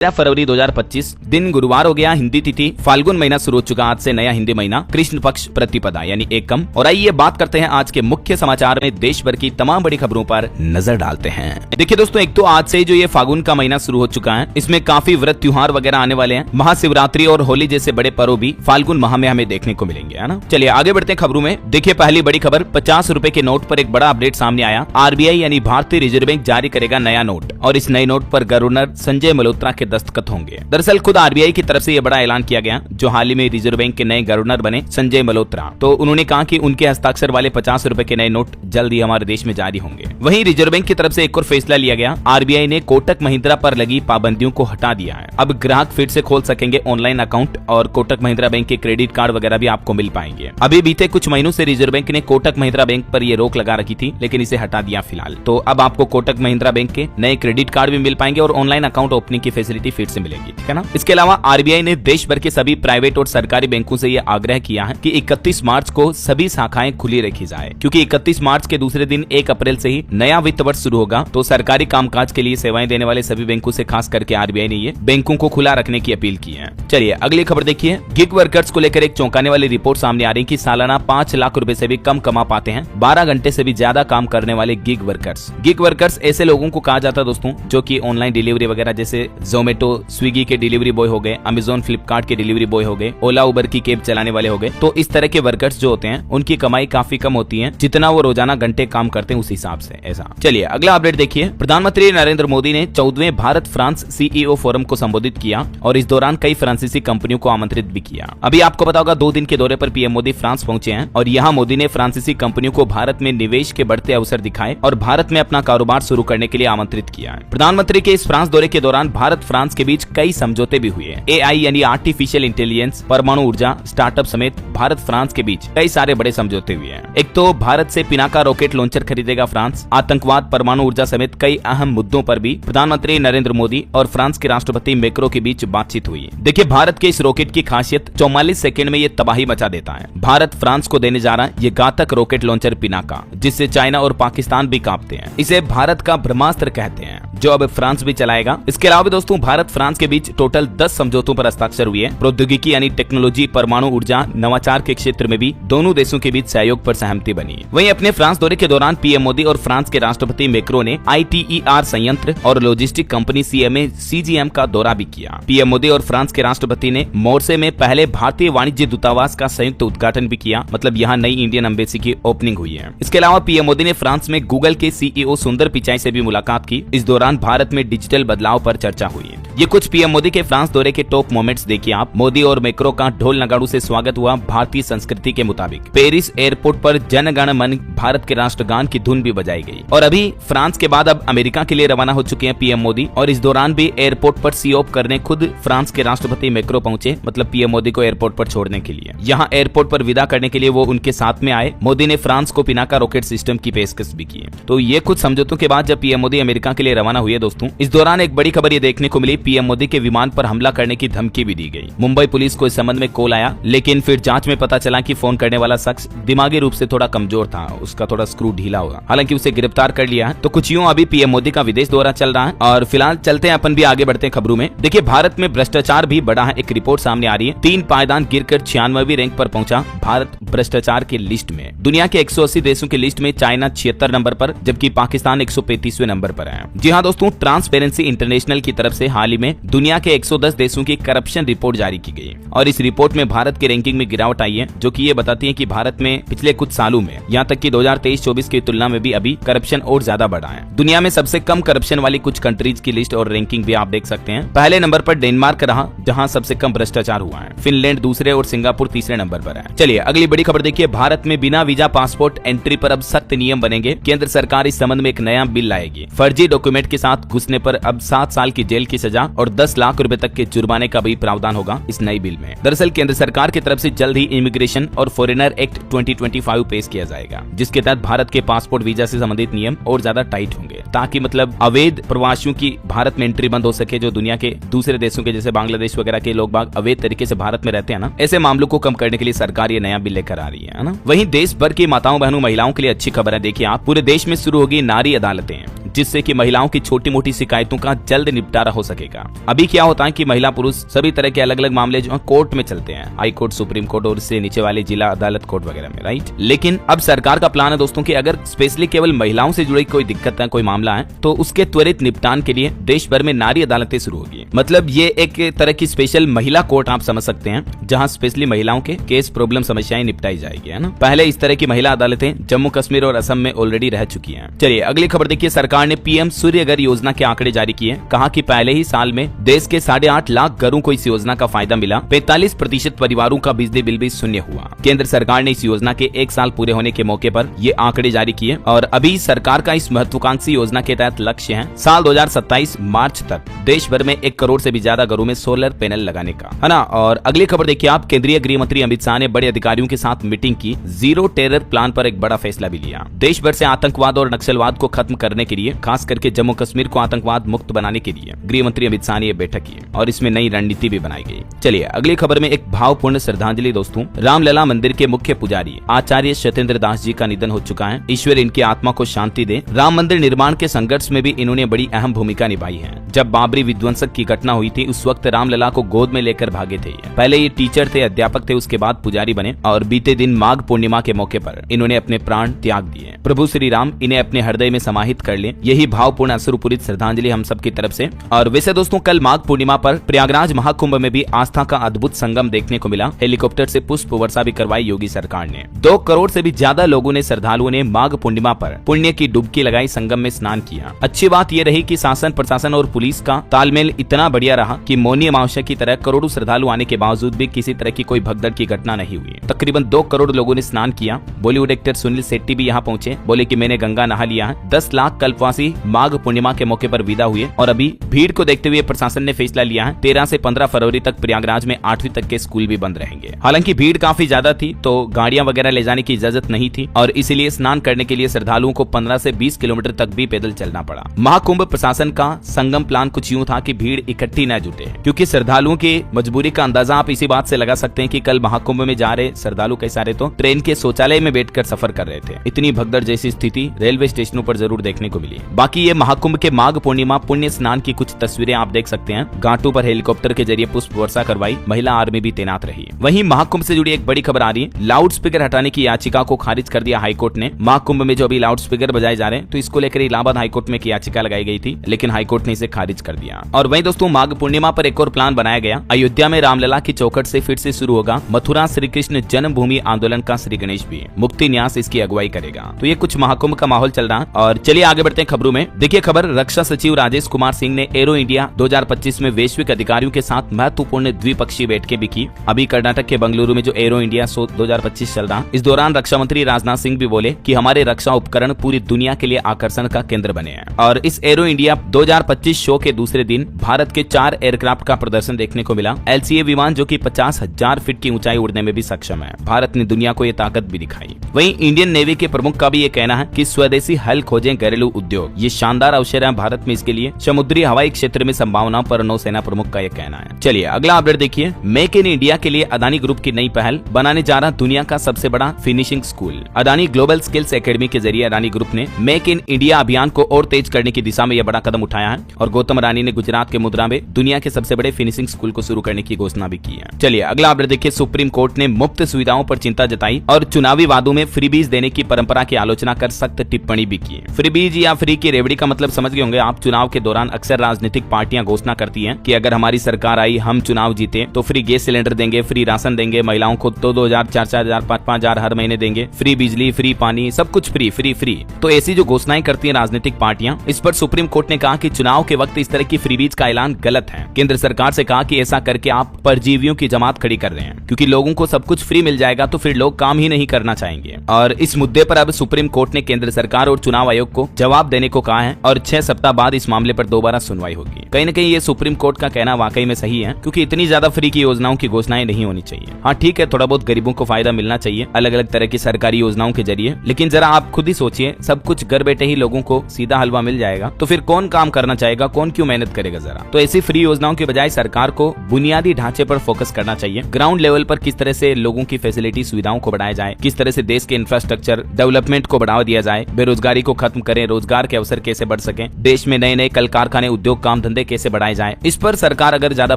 फरवरी 2025 दिन गुरुवार हो गया। हिंदी तिथि फाल्गुन महीना शुरू हो चुका। आज से नया हिंदी महीना कृष्ण पक्ष प्रतिपदा यानी एकम। और आइए बात करते हैं आज के मुख्य समाचार में देश भर की तमाम बड़ी खबरों पर नजर डालते हैं। देखिए दोस्तों, एक तो आज से जो ये फाल्गुन का महीना शुरू हो चुका है, इसमें काफी व्रत त्योहार वगैरह आने वाले हैं। महाशिवरात्रि और होली जैसे बड़े पर्व भी फाल्गुन माह में हमें देखने को मिलेंगे, है ना। चलिए आगे बढ़ते हैं खबरों में। देखिए पहली बड़ी खबर, 50 रुपए के नोट पर एक बड़ा अपडेट सामने आया। आरबीआई यानी भारतीय रिजर्व बैंक जारी करेगा नया नोट और इस नए नोट पर गवर्नर संजय मल्होत्रा के दस्तखत होंगे। दरअसल खुद आरबीआई की तरफ से यह बड़ा ऐलान किया गया, जो हाल ही में रिजर्व बैंक के नए गवर्नर बने संजय मल्होत्रा। तो उन्होंने कहा कि उनके हस्ताक्षर वाले 50 रुपए के नए नोट जल्द ही हमारे देश में जारी होंगे। वहीं रिजर्व बैंक की तरफ से एक और फैसला लिया गया। आरबीआई ने कोटक महिंद्रा पर लगी पाबंदियों को हटा दिया है। अब ग्राहक फिर से खोल सकेंगे ऑनलाइन अकाउंट और कोटक महिंद्रा बैंक के क्रेडिट कार्ड वगैरह भी आपको मिल पाएंगे। अभी बीते कुछ महीनों से रिजर्व बैंक ने कोटक महिंद्रा बैंक पर यह रोक लगा रखी थी, लेकिन इसे हटा दिया फिलहाल। तो अब आपको कोटक महिंद्रा बैंक के नए क्रेडिट कार्ड भी मिल पाएंगे और ऑनलाइन अकाउंट ओपनिंग की फैसिलिटी फिर से मिलेगी, ठीक है ना। इसके अलावा आरबीआई ने देश भर के सभी प्राइवेट और सरकारी बैंकों से यह आग्रह किया है कि 31 मार्च को सभी शाखाएं खुली रखी जाए, क्योंकि 31 मार्च के दूसरे दिन 1 अप्रैल से ही नया वित्त वर्ष शुरू होगा। तो सरकारी कामकाज के लिए सेवाएं देने वाले सभी बैंकों से खास करके आरबीआई ने ये बैंकों को खुला रखने की अपील की है। चलिए अगली खबर देखिए। गिग वर्कर्स को लेकर एक चौंकाने वाली रिपोर्ट सामने आ रही है कि सालाना 5 लाख रुपए से भी कम कमा पाते हैं 12 घंटे से भी ज्यादा काम करने वाले गिग वर्कर्स। गिग वर्कर्स ऐसे लोगों को कहा जाता है दोस्तों, जो कि ऑनलाइन डिलीवरी वगैरह जैसे जोमेटो स्विगी के डिलीवरी बॉय हो गए, अमेजोन फ्लिपकार्ट के डिलीवरी बॉय हो गए, ओला उबर की कैब चलाने वाले हो गए। तो इस तरह के वर्कर्स जो होते हैं उनकी कमाई काफी कम होती है, जितना वो रोजाना घंटे काम करते हैं उस हिसाब से ऐसा। चलिए अगला अपडेट देखिए। प्रधानमंत्री नरेंद्र मोदी ने 14वें भारत फ्रांस सीईओ फोरम को संबोधित किया और इस दौरान कई फ्रांसीसी कंपनियों को आमंत्रित भी किया। अभी आपको पता होगा 2 दिन के दौरे पर पीएम मोदी फ्रांस पहुंचे हैं और यहाँ मोदी ने फ्रांसीसी कंपनियों को भारत में निवेश के बढ़ते अवसर दिखाए और भारत में अपना कारोबार शुरू करने के लिए आमंत्रित किया है। प्रधानमंत्री के इस फ्रांस दौरे के दौरान भारत फ्रांस के बीच कई समझौते भी हुए। एआई यानी आर्टिफिशियल इंटेलिजेंस, परमाणु ऊर्जा, स्टार्टअप समेत भारत फ्रांस के बीच कई सारे बड़े समझौते हुए हैं। एक तो भारत से पिनाका रॉकेट लॉन्चर खरीदेगा फ्रांस। आतंकवाद, परमाणु ऊर्जा समेत कई अहम मुद्दों पर भी प्रधानमंत्री नरेंद्र मोदी और फ्रांस के राष्ट्रपति मैक्रो के बीच बातचीत हुई। देखिए भारत के इस रॉकेट की खासियत 44 सेकंड में ये तबाही मचा देता है। भारत फ्रांस को देने जा रहा है ये घातक रॉकेट लॉन्चर पिनाका, जिससे चाइना और पाकिस्तान भी कांपते हैं। इसे भारत का ब्रह्मास्त्र कहते हैं, जो अब फ्रांस भी चलाएगा। इसके अलावा दोस्तों भारत फ्रांस के बीच टोटल 10 समझौतों पर हस्ताक्षर हुए हैं। प्रौद्योगिकी यानी टेक्नोलॉजी, परमाणु ऊर्जा, नवाचार के क्षेत्र में भी दोनों देशों के बीच सहयोग पर सहमति बनी। वहीं अपने फ्रांस दौरे के दौरान पीएम मोदी और फ्रांस के राष्ट्रपति मैक्रो ने ITER संयंत्र और लॉजिस्टिक कंपनी CGM का दौरा भी किया। पीएम मोदी और फ्रांस के राष्ट्रपति ने मोर्से में पहले भारतीय वाणिज्य दूतावास का संयुक्त उद्घाटन भी किया, मतलब यहाँ नई इंडियन एम्बेसी की ओपनिंग हुई है। इसके अलावा पीएम मोदी ने फ्रांस में गूगल के CEO सुंदर पिचाई से भी मुलाकात की। इस दौरान भारत में डिजिटल बदलाव पर चर्चा हुई। ये कुछ पीएम मोदी के फ्रांस दौरे के टॉप मोमेंट्स देखिए आप। मोदी और मैक्रो का ढोल नगाड़ू से स्वागत हुआ भारतीय संस्कृति के मुताबिक। पेरिस एयरपोर्ट पर जन गण मन भारत के राष्ट्रगान की धुन भी बजाई गई। और अभी फ्रांस के बाद अब अमेरिका के लिए रवाना हो चुके हैं पीएम मोदी और इस दौरान भी एयरपोर्ट पर सी ऑफ करने खुद फ्रांस के राष्ट्रपति मैक्रो पहुंचे, मतलब पीएम मोदी को एयरपोर्ट पर छोड़ने के लिए। यहाँ एयरपोर्ट पर विदा करने के लिए वो उनके साथ में आए। मोदी ने फ्रांस को पिनाका रॉकेट सिस्टम की पेशकश भी की। तो ये कुछ समझौतों के बाद जब पीएम मोदी अमेरिका के लिए रवाना हुए दोस्तों, इस दौरान एक बड़ी खबर ये देखने को मिली, पीएम मोदी के विमान पर हमला करने की धमकी भी दी गई। मुंबई पुलिस को इस संबंध में कॉल आया, लेकिन फिर जांच में पता चला कि फोन करने वाला शख्स दिमागी रूप से थोड़ा कमजोर था, उसका थोड़ा स्क्रू ढीला होगा। हालांकि उसे गिरफ्तार कर लिया है। तो कुछ यूं अभी पीएम मोदी का विदेश दौरा चल रहा है और फिलहाल चलते हैं अपन भी आगे बढ़ते हैं खबरों में। देखिए भारत में भ्रष्टाचार भी बढ़ा है। एक रिपोर्ट सामने आ रही है। 3 पायदान गिरकर 96वीं रैंक पर पहुंचा भारत भ्रष्टाचार के लिस्ट में। दुनिया के 180 देशों की लिस्ट में चाइना 76 नंबर पर, जबकि पाकिस्तान 135वें नंबर पर है। जी हाँ दोस्तों, ट्रांसपेरेंसी इंटरनेशनल की तरफ से हाल ही में दुनिया के 110 देशों की करप्शन रिपोर्ट जारी की गई और इस रिपोर्ट में भारत की रैंकिंग में गिरावट आई है, जो कि ये बताती है कि भारत में पिछले कुछ सालों में, यहाँ तक कि 2023-24 की तुलना में भी अभी करप्शन और ज्यादा बढ़ा है। दुनिया में सबसे कम करप्शन वाली कुछ कंट्रीज की लिस्ट और रैंकिंग भी आप देख सकते हैं। पहले नंबर पर डेनमार्क रहा, जहां सबसे कम भ्रष्टाचार हुआ है। फिनलैंड दूसरे और सिंगापुर तीसरे नंबर पर है। चलिए अगली बड़ी खबर देखिए। भारत में बिना वीजा पासपोर्ट एंट्री पर अब सख्त नियम बनेंगे। केंद्र सरकार इस संबंध में एक नया बिल लाएगी। फर्जी डॉक्यूमेंट के साथ घुसने पर अब 7 साल की जेल की सजा और 10 लाख रुपए तक के जुर्माने का भी प्रावधान होगा इस नई बिल में। दरअसल केंद्र सरकार की तरफ से जल्द ही इमिग्रेशन और फॉरेनर एक्ट 2025 पेश किया जाएगा, जिसके तहत भारत के पासपोर्ट वीजा से संबंधित नियम और ज्यादा टाइट होंगे, ताकि मतलब अवैध प्रवासियों की भारत में एंट्री बंद हो सके। जो दुनिया के दूसरे देशों के जैसे बांग्लादेश वगैरह के लोग बाग अवैध तरीके से भारत में रहते हैं ना, ऐसे मामलों को कम करने के लिए सरकार ये नया बिल लेकर आ रही है ना। वहीं देश भर की माताओं बहनों महिलाओं के लिए अच्छी खबर है। देखिए आप, पूरे देश में शुरू होगी नारी अदालतें। जिससे कि महिलाओं की छोटी मोटी शिकायतों का जल्द निपटारा हो सकेगा। अभी क्या होता है कि महिला पुरुष सभी तरह के अलग अलग मामले जो है कोर्ट में चलते हैं, हाई कोर्ट, सुप्रीम कोर्ट और इससे नीचे वाले जिला अदालत कोर्ट वगैरह में, राइट। लेकिन अब सरकार का प्लान है दोस्तों कि अगर स्पेशली केवल महिलाओं से जुड़ी कोई दिक्कत है, कोई मामला है, तो उसके त्वरित निपटान के लिए देश भर में नारी अदालतें शुरू होगी। मतलब ये एक तरह की स्पेशल महिला कोर्ट आप समझ सकते हैं, जहां स्पेशली महिलाओं के केस, प्रॉब्लम, समस्याएं निपटाई जाएगी, है ना। पहले इस तरह की महिला अदालतें जम्मू कश्मीर और असम में ऑलरेडी रह चुकी हैं। चलिए अगली खबर देखिए। सरकार ने पीएम सूर्यघर योजना के आंकड़े जारी किए। कहा कि पहले ही साल में देश के 8.5 लाख घरों को इस योजना का फायदा मिला। 45% परिवारों का बिजली बिल भी शून्य हुआ। केंद्र सरकार ने इस योजना के 1 साल पूरे होने के मौके पर ये आंकड़े जारी किए और अभी सरकार का इस महत्वाकांक्षी योजना के तहत लक्ष्य है साल 2027 मार्च तक देश भर में 1 करोड़ से भी ज्यादा घरों में सोलर पैनल लगाने का, है ना। और अगली खबर देखिए आप। केंद्रीय गृह मंत्री अमित शाह ने बड़े अधिकारियों के साथ मीटिंग की। जीरो टेरर प्लान पर एक बड़ा फैसला भी लिया। देश भर से आतंकवाद और नक्सलवाद को खत्म करने के लिए, खास करके जम्मू कश्मीर को आतंकवाद मुक्त बनाने के लिए गृह मंत्री अमित शाह ने यह बैठक की और इसमें नई रणनीति भी बनाई गई। चलिए अगली खबर में एक भावपूर्ण श्रद्धांजलि दोस्तों। रामलला मंदिर के मुख्य पुजारी आचार्य सत्येंद्र दास जी का निधन हो चुका है। ईश्वर इनकी आत्मा को शांति दे। राम मंदिर निर्माण के संघर्ष में भी इन्होंने बड़ी अहम भूमिका निभाई है। जब बाबरी विध्वंसक की घटना हुई थी उस वक्त रामलला को गोद में लेकर भागे थे। पहले ये टीचर थे, अध्यापक थे, उसके बाद पुजारी बने और बीते दिन माघ पूर्णिमा के मौके पर इन्होंने अपने प्राण त्याग दिए। प्रभु श्री राम इन्हें अपने हृदय में समाहित कर ले। यही भावपूर्ण अश्रुपूरित श्रद्धांजलि हम सबकी तरफ से। और वैसे दोस्तों कल माघ पूर्णिमा पर प्रयागराज महाकुंभ में भी आस्था का अद्भुत संगम देखने को मिला। हेलीकॉप्टर से पुष्प वर्षा भी करवाई योगी सरकार ने। 2 करोड़ से भी ज्यादा लोगों ने, श्रद्धालुओं ने माघ पूर्णिमा पर पुण्य की डुबकी लगाई, संगम में स्नान किया। अच्छी बात यह रही कि शासन, प्रशासन और पुलिस का तालमेल इतना बढ़िया रहा कि मौनी अमावस्या की तरह करोड़ों श्रद्धालु आने के बावजूद भी किसी तरह की कोई भगदड़ की घटना नहीं हुई। तकरीबन 2 करोड़ लोगों ने स्नान किया। बॉलीवुड एक्टर सुनील शेट्टी भी यहाँ पहुंचे, बोले कि मैंने गंगा नहा लिया है। 10 लाख कल्पवासी माघ पूर्णिमा के मौके पर विदा हुए। और अभी भीड़ को देखते हुए प्रशासन ने फैसला लिया है 13 से 15 फरवरी तक प्रयागराज में 8वीं तक के स्कूल भी बंद रहेंगे। हालांकि भीड़ काफी ज्यादा थी तो गाड़ियां वगैरह ले जाने की इजाजत नहीं थी और इसीलिए स्नान करने के लिए श्रद्धालुओं को 15 से 20 किलोमीटर तक भी पैदल चलना पड़ा। महाकुंभ प्रशासन का संगम प्लान कुछ यूं था कि भीड़ इकट्ठी न जुटे, क्योंकि श्रद्धालुओं की मजबूरी का अंदाजा आप इसी बात से लगा सकते हैं कि कल महाकुंभ में जा रहे श्रद्धालु कई सारे तो ट्रेन के शौचालय में बैठकर सफर कर रहे थे। इतनी भगदड़ जैसी स्थिति रेलवे स्टेशनों पर जरूर देखने को मिली। बाकी ये महाकुंभ के माघ पूर्णिमा पुण्य स्नान की कुछ तस्वीरें आप देख सकते हैं। घाटों पर हेलीकॉप्टर के जरिए पुष्प वर्षा करवाई, महिला आर्मी भी तैनात रही। वहीं महाकुंभ से जुड़ी एक बड़ी खबर आ रही है। लाउड स्पीकर हटाने की याचिका को खारिज कर दिया हाईकोर्ट ने। महाकुंभ में जो अभी लाउड स्पीकर बजाए जा रहे हैं तो इसको लेकर इलाहाबाद हाईकोर्ट में एक याचिका लगाई गई थी, लेकिन हाईकोर्ट ने इसे खारिज कर दिया। और वहीं दोस्तों माघ पूर्णिमा पर एक और प्लान बनाया गया। अयोध्या में रामलला की चौखट से फिर से शुरू होगा मथुरा श्री कृष्ण जन्मभूमि आंदोलन का श्री गणेश भी मुक्ति न्यास इसकी अगुवाई करेगा। तो ये कुछ महाकुंभ का माहौल चल रहा है। और चलिए आगे बढ़ते हैं खबरों में। देखिए खबर, रक्षा सचिव राजेश कुमार सिंह ने एरो इंडिया 2025 में वैश्विक अधिकारियों के साथ महत्वपूर्ण द्विपक्षीय बैठकें भी की। अभी कर्नाटक के बंगलुरु में जो एरो इंडिया शो 2025 चल रहा, इस दौरान रक्षा मंत्री राजनाथ सिंह भी बोले कि हमारे रक्षा उपकरण पूरी दुनिया के लिए आकर्षण का केंद्र बने हैं। और इस एरो इंडिया 2025 शो के दूसरे दिन भारत के 4 एयरक्राफ्ट का प्रदर्शन देखने को मिला। LCA विमान जो कि 50,000 फीट की ऊंचाई उड़ने में भी सक्षम है। भारत ने दुनिया को ये ताकत भी दिखाई। वहीं इंडियन नेवी के प्रमुख का भी ये कहना है कि स्वदेशी हल खोजें घरेलू उद्योग। ये शानदार अवसर है भारत में इसके लिए। समुद्री हवाई क्षेत्र में संभावना पर नौसेना प्रमुख का ये कहना है। चलिए अगला अपडेट देखिए। मेक इन इंडिया के लिए अदानी ग्रुप की नई पहल, बनाने जा रहा दुनिया का सबसे बड़ा finishing school. Adani global skills academy के जरिए अदानी ग्रुप ने मेक इन इंडिया अभियान को और तेज करने की दिशा में यह बड़ा कदम उठाया है और गौतम अडानी ने गुजरात के मुद्रा में दुनिया के सबसे बड़े फिनिशिंग स्कूल को शुरू करने की घोषणा भी की है। चलिए अगला अपडेट देखिए। सुप्रीम कोर्ट ने मुफ्त सुविधाओं पर चिंता जताई और चुनावी वादों में फ्रीबीज देने की परंपरा की आलोचना कर सख्त टिप्पणी भी की। फ्रीबीज या फ्री की रेवड़ी का मतलब समझ गए होंगे आप। चुनाव के दौरान अक्सर राजनीतिक पार्टियां घोषणा करती हैं कि अगर हमारी सरकार आई, हम चुनाव जीते तो फ्री गैस सिलेंडर देंगे, फ्री राशन देंगे, महिलाओं को 2,000, 4,000, 5,000 हर महीने देंगे, फ्री बिजली, फ्री पानी, सब कुछ फ्री फ्री फ्री। तो ऐसी जो घोषणाएं करती हैं राजनीतिक पार्टियां, इस पर सुप्रीम कोर्ट ने कहा कि चुनाव के वक्त इस तरह की फ्रीबीज का ऐलान गलत है। केंद्र सरकार से कहा कि ऐसा करके आप परजीवियों की जमात खड़ी कर रहे हैं, क्योंकि लोगों को सब कुछ फ्री मिल जाएगा तो फिर लोग काम ही नहीं करना चाहेंगे। और इस मुद्दे पर अब सुप्रीम कोर्ट ने केंद्र सरकार और चुनाव आयोग को जवाब देने को कहा है और 6 सप्ताह बाद इस मामले पर दोबारा सुनवाई होगी। कहीं न कहीं ये सुप्रीम कोर्ट का कहना वाकई में सही है, क्योंकि इतनी ज्यादा फ्री की योजनाओं की घोषणाएं नहीं होनी चाहिए। हाँ ठीक है, थोड़ा बहुत गरीबों को फायदा मिलना चाहिए अलग अलग तरह की सरकारी योजनाओं के जरिए, लेकिन जरा आप खुद ही सोचिए, सब कुछ घर बैठे ही लोगों को सीधा हलवा मिल जाएगा तो फिर कौन काम करना चाहेगा, कौन क्यों मेहनत करेगा जरा। तो ऐसी फ्री योजनाओं के बजाय सरकार को बुनियादी ढांचे पर फोकस करना चाहिए, ग्राउंड लेवल लेवल पर किस तरह से लोगों की फैसिलिटी सुविधाओं को बढ़ाया जाए, किस तरह से देश के इंफ्रास्ट्रक्चर डेवलपमेंट को बढ़ावा दिया जाए, बेरोजगारी को खत्म करें, रोजगार के अवसर कैसे बढ़ सके, देश में नए नए कल कारखाने, उद्योग, काम धंधे कैसे बढ़ाए जाए, इस पर सरकार अगर ज्यादा